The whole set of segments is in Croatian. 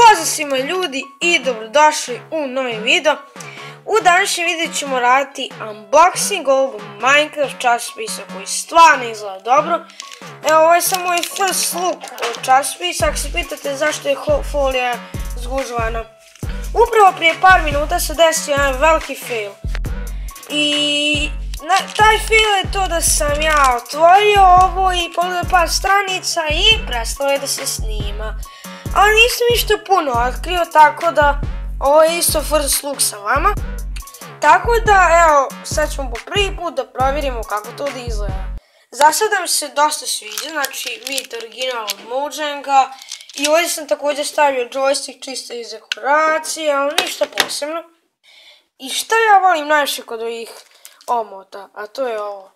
Pozdrav svima ljudi i dobrodošli u novi video. U današnjem videu ćemo raditi unboxing ovog Minecraft časopisa koji stvarno izgleda dobro. Evo, ovo je samo moj first look od časopisa. Ako se pitate zašto je folija zgužvana, upravo prije par minuta se desio jedan veliki fail. I taj fail je to da sam ja otvorio ovo i pogledao par stranica i prestalo je da se snima. Ali nisam ništa puno otkrio, tako da ovo je isto first look sa vama. Tako da, evo, sad ćemo po prvi put da provjerimo kako to da izgleda. Za sada mi se dosta sviđa, znači vidite original od Mojanga. I ovdje sam također stavio joystick čisto iz dekoracije, ali ništa posebno. I šta ja volim najviše kod ovih omota, a to je ovo.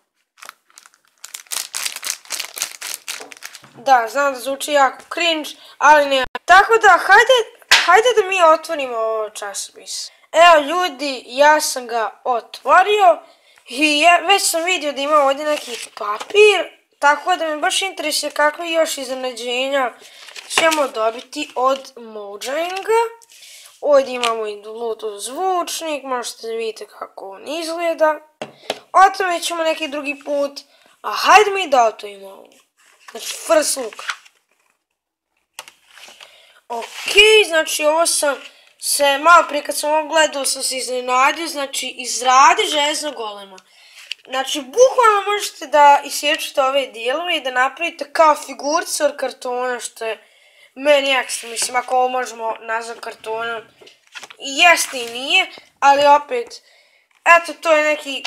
Da, znam da zvuči jako cringe, ali ne. Tako da, hajde da mi otvorimo ovo časopis. Evo ljudi, ja sam ga otvorio i već sam vidio da ima ovdje neki papir, tako da me baš interesuje kakve još iznenađenja ćemo dobiti od Mojanga. Ovdje imamo i Bluetooth zvučnik, možete da vidite kako on izgleda. O tome ćemo neki drugi put, a hajde mi da otvorimo ovo. Znači, first look. Ok, znači ovo sam se malo prije kad sam ovo gledao sam se iznenadio, znači iz radi železnog golema. Znači, bukvalno možete da isječete ove dijelove i da napravite kao figurice od kartona, što je meni ekstra, mislim, ako ovo možemo nazvati kartonom. I jeste i nije, ali opet, eto, to je neki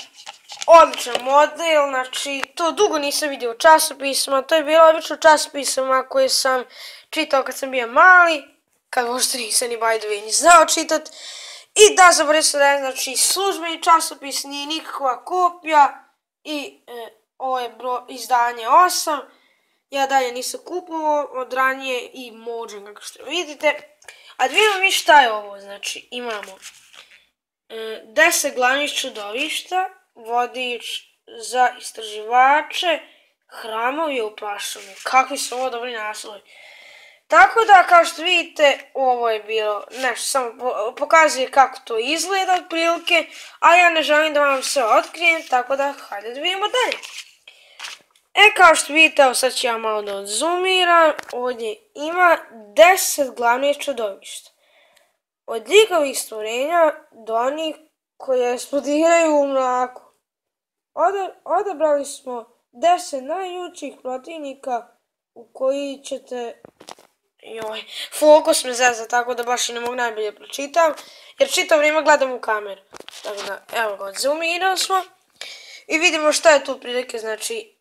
odličan model, znači, to dugo nisam vidio u časopisima, to je bilo obično u časopisima koje sam čitao kad sam bio mali, kad možda nisam ni by the way ni znao čitat. I da, zaboravio sam da je, znači, službeni časopis, nije nikakva kopija i ovo je izdanje 8. Ja dalje nisam kupovao od ranije i Mojang, kako što vidite. A da vidimo mi šta je ovo, znači, imamo 10 glavnih čudovišta, vodič za istraživače, hramovi u prašumi. Kakvi su ovo dobri naslovi. Tako da, kao što vidite, ovo je bilo nešto, samo pokazuje kako to izgleda otprilike, a ja ne želim da vam sve otkrijem, tako da, hajde da vidimo dalje. Kao što vidite, evo sad ću ja malo da odzoomiram, ovdje ima 10 glavnih čudovišta. Od ljigovih stvorenja do onih koje eksplodiraju u mraku. Odabrali smo 10 najljućih protivnika u koji ćete... Joj, fokus me zeza, tako da baš i ne mogu najbolje pročitam, jer čitav vrijeme gledam u kameru. Tako da, evo ga, odzoomirali smo. I vidimo šta je tu prilike, znači,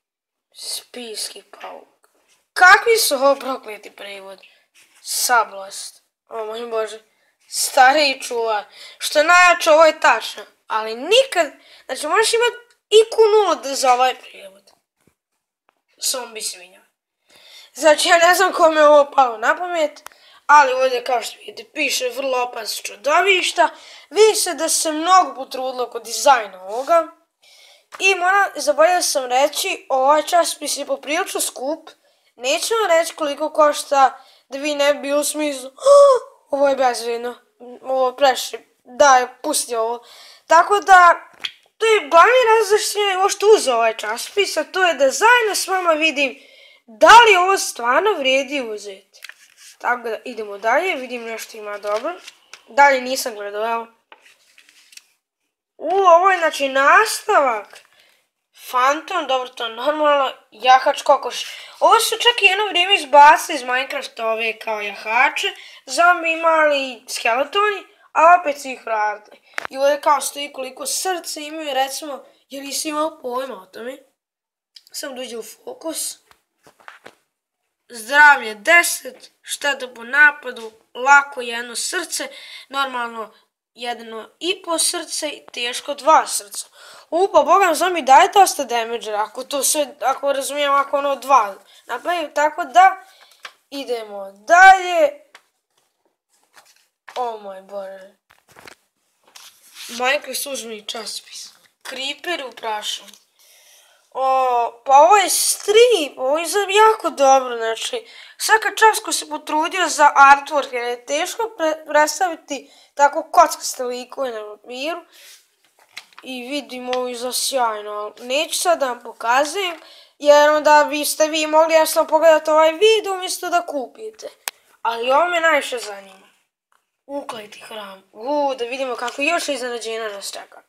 spijski pauk. Kakvi su ovo prokleti prevod? Sablast. O moj bože. Stariji čuvar. Što je najjače, ovo je tačno. Ali nikad, znači možeš imati IQ 0 za ovaj prevod. Zombi svinja. Znači ja ne znam kome je ovo palo na pamet, ali ovdje kao što vidite piše vrlo opasno čudovišta. Vidi se da se mnogo potrudilo kod dizajna ovoga. I zaboravio sam reći, ovaj časopis je poprilično skup. Neću vam reći koliko košta da vi ne bi bilo u smislu ovo je bezvredno, ovo preše, daj, pusti ovo. Tako da, to je glavni razlog što sam ja uopšte uzeo ovaj časopis, a to je da zajedno s vama vidim da li ovo stvarno vrijedi uzeti. Tako da idemo dalje, vidim nešto ima dobro. Dalje nisam gledao, evo. Ovo je znači nastavak. Phantom, dobro, to je normalno. Jahač kokoš. Ovo su čak i jedno vrijeme izbacili iz Minecrafta ove kao jahače. Zombi imali skeletoni, a opet su ih vratili. I ovdje kao stoji koliko srce imaju, recimo, jer nisam imao pojma o tome. Samo dođe u fokus. Zdravlje 10, šteta po napadu, lako jedno srce, normalno 1,5 srce i teško 2 srca. Pa bogam zombi daje dosta damage, ako razumijem, ako ono 2 napravim, tako da idemo dalje. O moj bože. Minecraft službeni časopis. Creeper u prašumu. Pa ovo je strip, ovo izgleda jako dobro, znači, Svaka čast ko se potrudio za artwork, jer je teško predstaviti tako kockaste likove na papiru. I vidim ovo za sjajno, ali neću sad da vam pokazujem, jer onda biste vi mogli jasno pogledati ovaj video umjesto da kupite. Ali ovo me najviše zanima. Ukleti hram. Da vidimo kako još iznenađenja nas čeka.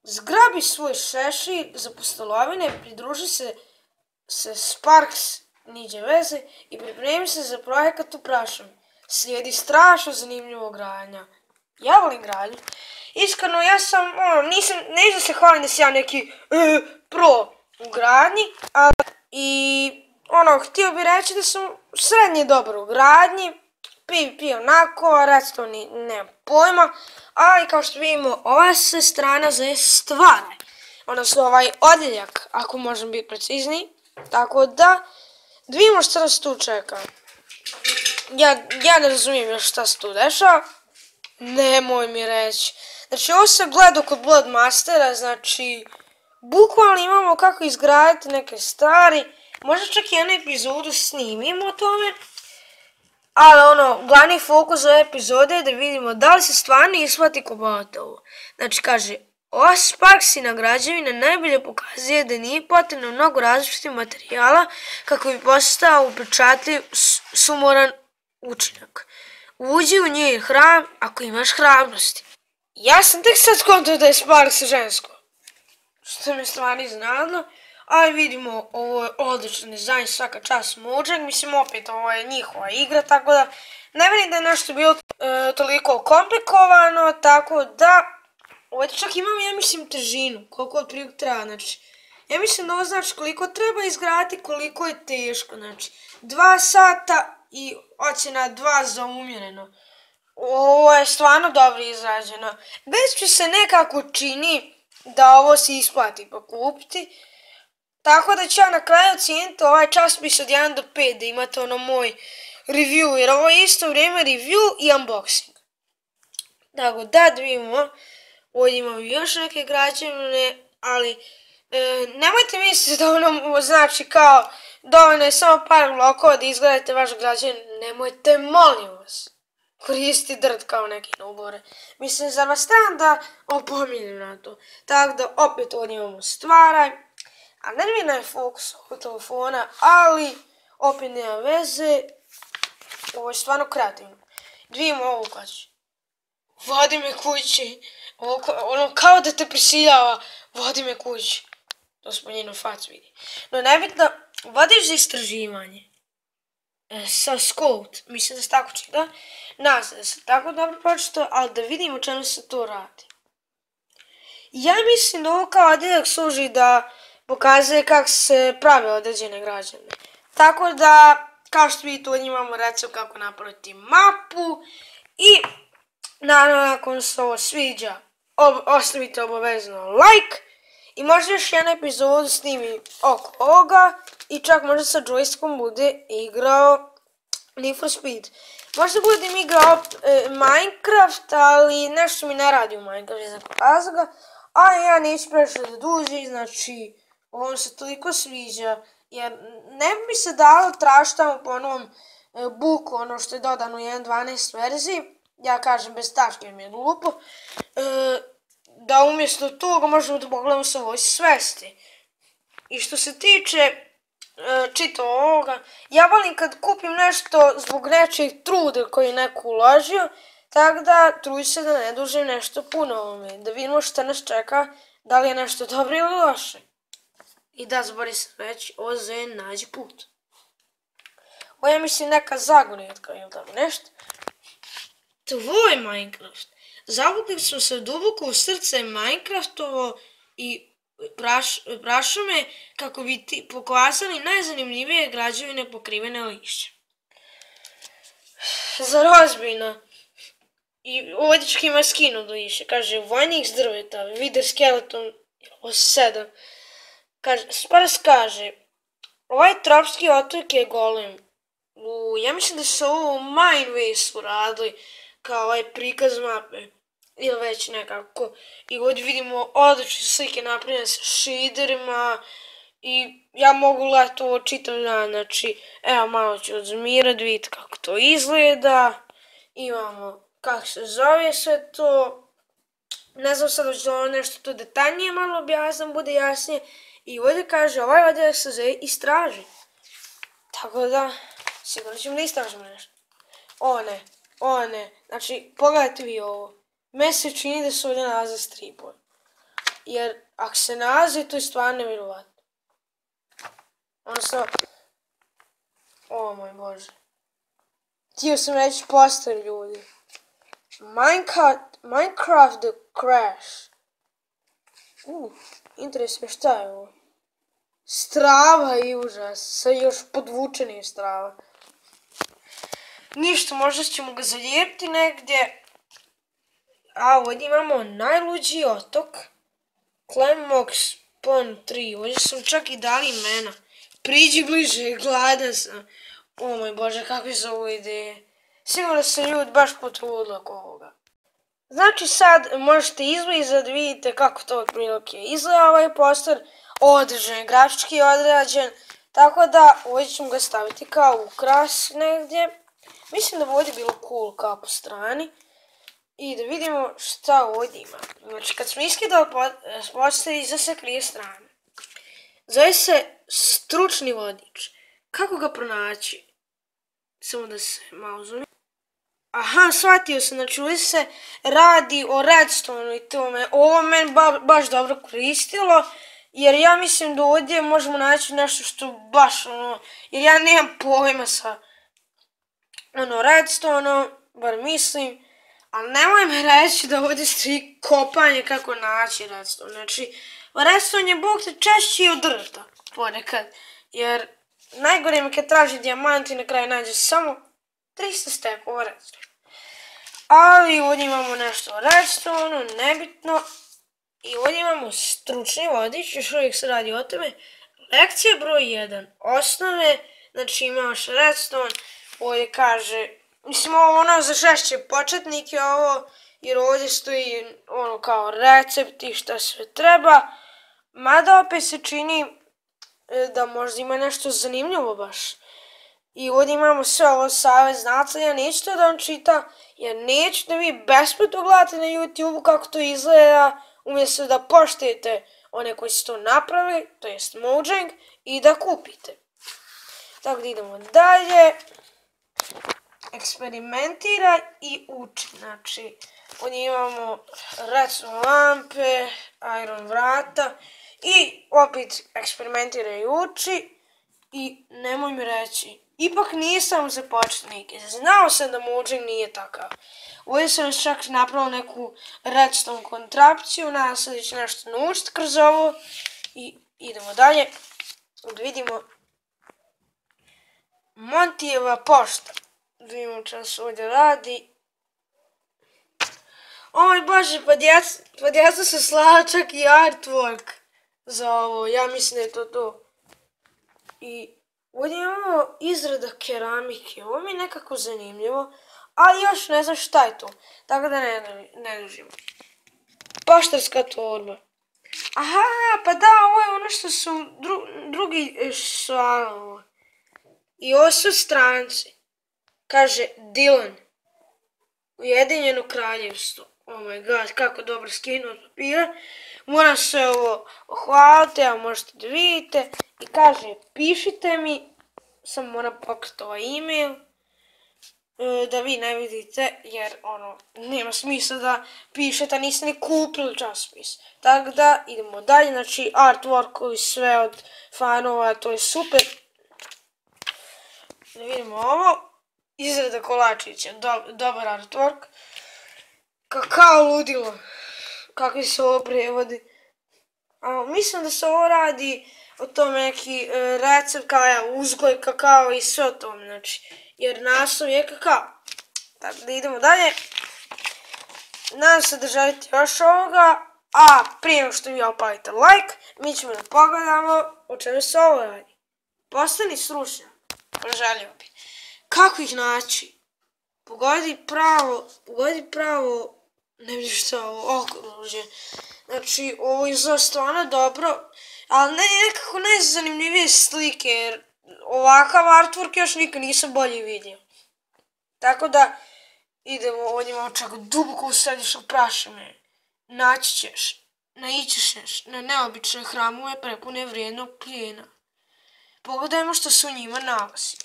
Zgrabi svoj šešir za postolovine, pridruži se Sparks niđe veze i pripremi se za projekat u prašomi. Slijedi strašno zanimljivo gradnja. Ja volim gradnju. Iskreno, ja sam, neću da se hvalim da sam ja neki pro u gradnji, htio bih reći da sam srednje dobar u gradnji, PvP onako, redstone nemam pojma, ali kao što vidimo, ova se strana zove stvaraj, odnosno ovaj odjeljak, ako možem biti precizniji, tako da vidimo šta nas tu čeka. Ja ne razumijem još šta se tu dešava, nemoj mi reći. Znači, ovo sam gledao kod Bloodmastera, znači, bukvalno imamo kako izgraditi neke stvari, možda čak i jednu epizodu snimimo o tome, ali glavni fokus ove epizode je da vidimo da li se stvarno isplati kupovati ovo. Znači, kaže, ova Sparksina građevina najbolje pokazuje da nije potrebno mnogo različitih materijala kako bi postao upečatljiv sumoran učinak. Uđi u njej hram ako imaš hrabrosti. Ja sam tek sad skontao da je Sparks žensko, što me stvarno iznenadilo, ali vidimo, ovo je odličan dizajn, svaka čast Mojang, mislim opet ovo je njihova igra, tako da ne vidim da je nešto bilo toliko komplikovano, tako da ovdje čak imamo, ja mislim, težinu, koliko otprilike treba, znači, ja mislim da ovo znači koliko treba izgraditi, koliko je teško, znači, 2 sata i ocjena 2 za umjereno. Ovo je stvarno dobro izrađeno. Već se nekako čini da ovo se isplati pokupiti. Tako da ću ja na kraju ocijeniti ovaj časopis od 1 do 5 da imate moj review. Jer ovo je isto vrijeme review i unboxing. Tako da vidimo. Ovdje imamo još neke građevine. Ali nemojte misliti da znači kao dovoljno je samo par blokova da izgledate vaš građevin. Nemojte, molim vas, koristi drт kao neke nubore. Mislim, zar vas trebam da opominjem na to. Tako da opet ovdje imamo stvaraj. A nervina je fokus ovog telefona, ali opet nema veze. Ovo je stvarno kreativno. Vidimo ovu kaću. Vodi me kući. Kao da te prisiljava. Vodi me kući. To smo njenu facu vidi. No nebitno, vodiš za istraživanje. Sa Scout, mislim da se tako čita. Nadam se da se tako dobro pročito, ali da vidimo o čemu se to radi. Ja mislim da ovo kao odjeljak služi da pokazuje kako se prave određene građevine. Tako da, kao što vidite, ovdje imamo recept kako napraviti mapu i naravno ako vam se ovo sviđa, ostavite obavezno like i možda još jednu epizodu snimi oko ovoga i čak možda sa joystickom bude igrao Need for Speed. Možda budem igrao Minecraft, ali nešto mi ne radi u Minecraft iz nekog razloga, a ja neću previše da duži, znači ovo se toliko sviđa, jer ne bi mi se dalo tražiti tamo po onom buku, ono što je dodano u 1.12 verziji, ja kažem bez tačke jer mi je glupo, da umjesto toga možemo da pogledamo sa voice svesti. I što se tiče čitao ovoga, ja volim kad kupim nešto zbog nečeg truda koji je neko uložio, tako da trudim se da ne dužim nešto puno ovome, da vidimo šta nas čeka, da li je nešto dobro ili loše. I da, zaboravim sam reći, OZ nađi put. Ovo je mislim neka zagonetka ili tako nešto. Tvoj Minecraft. Zavukli smo se duboko u srce Minecraftovo i prašume kako bi ti pokazali najzanimljivije građevine pokrivene lišćem. Zar ozbiljno? I ovdje čak ima skinu do lišća. Kaže, vojnik s drveta, Wither skeleton 7. Sparks kaže, ovaj tropski otok je golem. Ja mislim da su ovo u Minewaste uradili kao ovaj prikaz mape. Ili već nekako. I ovdje vidimo odlične slike napravljene sa shaderima I ja mogu gledati ovo čitav dan, znači, evo malo ću odzoomirati, vidjeti kako to izgleda. Imamo kako se zove sve to. Ne znam sad hoće li nešto to detaljnije malo objasnim, bude jasnije. I ovdje kaže, ovaj odjeljak se zove istraži. Tako da, sigurno ćemo da istražimo nešto. O ne, znači, pogledajte vi ovo. Meni se čini da se ovdje nalaze stripove. Jer, ako se nalaze, to je stvarno nevjerovatno. Odnosno, o moj Bože. Htio sam reći poster ljudi. Minecraft the Crash. Interesuje me šta je ovo. Strava i užas. Sa još podvučenim strava. Ništa, možda ćemo ga zalijepiti negdje. A ovdje imamo najluđi otok. Clemmox Pond 3. Ovdje sam čak i dali imena. Priđi bliže, gladan sam. O moj Bože, kakve su ovo ideje. Sigurno se ljudi baš potrudili oko ovoga. Znači sad možete izblizat, vidite kako to otprilike izgleda ovaj poster. Određen, grafički odrađen. Tako da ovdje ćemo ga staviti kao ukras negdje. Mislim da bi ovdje bilo cool kao po strani. I da vidimo šta ovdje ima. Znači kad smo iskidali poster, iza se krije strana. Zove se stručni vodič. Kako ga pronaći? Samo da se malo zoomim. Aha, shvatio sam, znači ovdje se radi o redstone i tome. Ovo meni baš dobro koristilo. Jer ja mislim da ovdje možemo naći nešto što baš jer ja nemam pojma sa redstone, bar mislim. Ali nemoj mi reći da ovdje stoji kopanje kako naći redstone. Znači, redstone je bog te češći od drveta ponekad. Jer najgore mi kad traži dijamant i na kraju nađe samo 300 stekova redstone. Ali ovdje imamo nešto o redstone, nebitno. I ovdje imamo stručni vodič, još uvijek se radi o tome. Lekcija broj 1. Osnove, znači imaš redstone, ovdje kaže, mislim ovo za žešće početnike ovo, jer ovdje stoji kao recepti šta sve treba. Mada opet se čini da možda ima nešto zanimljivo baš. I ovdje imamo sve ovo savjet znaca, ja neću to da vam čita, jer neću da vi besplatno gledate na YouTube kako to izgleda, umjesto da poštujete one koji su to napravili, to jest Mojang, i da kupite. Tako da idemo dalje. Eksperimentiraj i uči. Znači, ovdje imamo redstone lampe, iron vrata i opet eksperimentiraj i uči. I nemoj mi reći, ipak nisam za početnike. Znao sam da Mojang nije takav. Ovdje sam čak napravio neku redstone kontrapciju, nadam se da će nešto naučiti kroz ovo. I idemo dalje. Da vidimo Montijeva pošta. Da vidimo čem se ovdje radi. Oj Bože, pa djeca se slala čak i artwork za ovo. Ja mislim da je to to. I ovdje imamo izrada keramike. Ovo mi je nekako zanimljivo. Ali još ne znam šta je to. Tako da ne dužimo. Poštarska torba. Aha, pa da, ovo je ono što su drugi slali. I ovo su stranci. Kaže Dylan. Ujedinjeno kraljevstvo. Oh my god, kako dobro skinu od papira. Moram se ovo ohvaliti, evo možete da vidite. I kaže, pišite mi. Samo moram pokriti ovaj e-mail. Da vi ne vidite, jer nema smisla da pišete, niste ni kupili časopis. Tako da idemo dalje, znači artworkovi sve od fanova, to je super. Da vidimo ovo. Izrada kolačića, dobar artwork. Kakao ludilo. Kakvi se ovo prevodi. Mislim da se ovo radi o tome neki recept kao uzgoj kakao i sve o tome, znači. Jer naslov je kakao. Tako da idemo dalje. Nadam se da želite još ovoga. A prije nego što vi opalite like, mi ćemo da pogledamo o čemu se ovo radi. Postani stručnjak. Poželio bi. Kako ih naći? Pogodi pravo, ne vidim što je ovo, okružje. Znači, ovo izgleda stvarno dobro. Ali nekako najzanimljivije slike, jer ovakav artwork još nikad nisam bolje vidio. Tako da idemo, ovdje imamo čak duboko u središnjeg prašine. Naići ćeš na neobične hramove prepune vrijednog plijena. Pogledajmo što se u njima nalazi.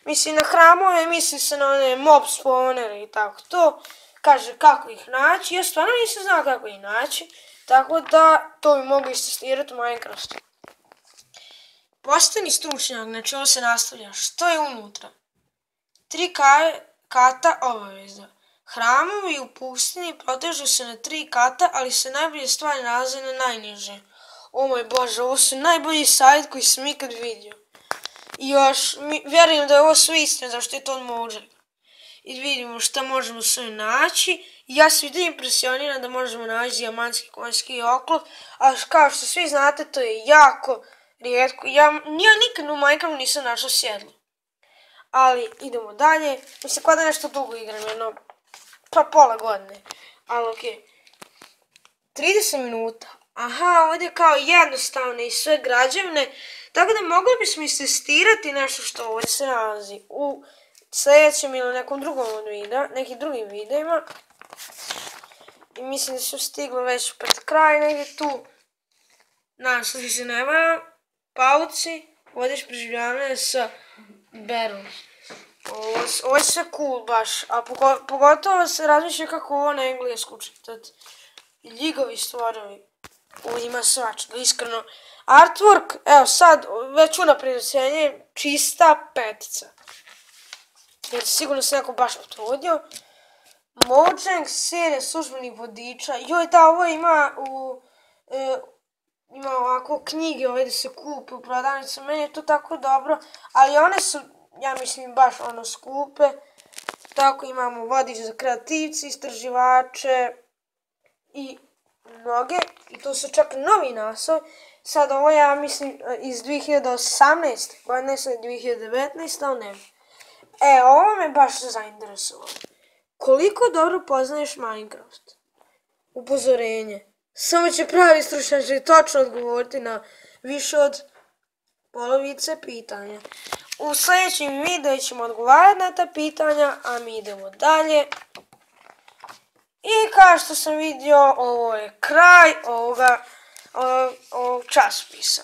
Mislim na hramove, misli se na one mob spawnere i tako to. Kaže kako ih naći, ja stvarno nisam znao kako ih naći. Tako da to bi mogli istestirati u Minecraftu. Postani stručnjak, znači ovo se nastavlja. Što je unutra? 3 kata obaveza. Hramovi u pustinji protežu se na 3 kata, ali se najbolje stvari nalaze na najniže. O moj Bože, ovo su najbolji sajt koji sam ikad vidio. I još, vjerujem da je ovo sve istina, zašto je to od Mojang. I vidimo šta možemo sve naći. Ja sam vidio impresioniran da možemo naći dijamantski konjski oklop, a kao što svi znate, to je jako rijetko. Ja nikad u Minecraftu nisam našao sjedlo. Ali idemo dalje. Mislim, kada nešto dugo igram, jedno, pa pola godine. Ali okej. 30 minuta. Aha, ovdje je kao jednostavne i sve građevne. Tako da mogli bismo istestirati nešto što ovdje se nalazi u sljedećem ili nekom drugom od videa, nekim drugim videima. I mislim da su stigli već pred kraj, negdje tu. Našli se ne varam. Pauci, vodiš preživljavanje sa Berom. Ovo je sve cool baš, a pogotovo se razmišlja kako ovo na englesku čitati. Ljigovi stvorovi. Ovdje ima svačega, iskreno. Artwork, evo sad, već unaprijed ocjenjujem, čista 5. Jer sigurno se neko baš potrudio. Mojang serija službenih vodiča. Joj da, ovo ima ovako knjige ovdje da se kupe u prodavnicu. Meni je to tako dobro, ali one su, ja mislim, baš ono skupe. Tako imamo vodič za kreativce, istraživače i mnoge. I to su čak novi naslov. Sad ovo ja mislim iz 2018. godine, sad 2019. ali ne. Ovo me baš zainteresovalo. Koliko dobro poznaješ Minecraft? Upozorenje. Samo će pravi stručnjaci točno odgovoriti na više od polovice pitanja. U sljedećem videu ćemo odgovarati na ta pitanja, a mi idemo dalje. I kao što sam vidio, ovo je kraj ovog časopisa.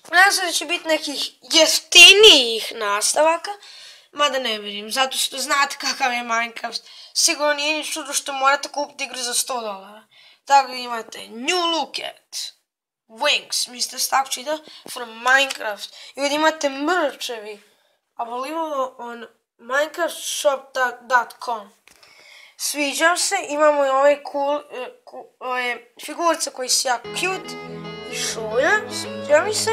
Nadam se da će biti nekih jeftinijih nastavaka, mada ne vjerujem, zato što znate kakav je Minecraft. Sigurno nije ni čudo što morate kupiti igru za $100. Tako da imate New Look At, Wings, mislite se tako čita, from Minecraft. I ovdje imate mrčevi, available on minecraftshop.com. Sviđam se, imamo i ove figurice koji su jako cute i šolja, sviđa mi se.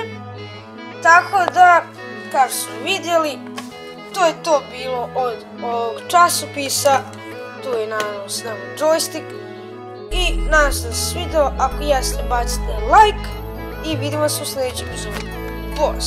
Tako da, kao što smo vidjeli, to je to bilo od ovog časopisa. Tu je naravno s nama joystick. I nadam se da se svidjelo, ako jeste bacite like i vidimo se u sljedećem epizodu. Boss!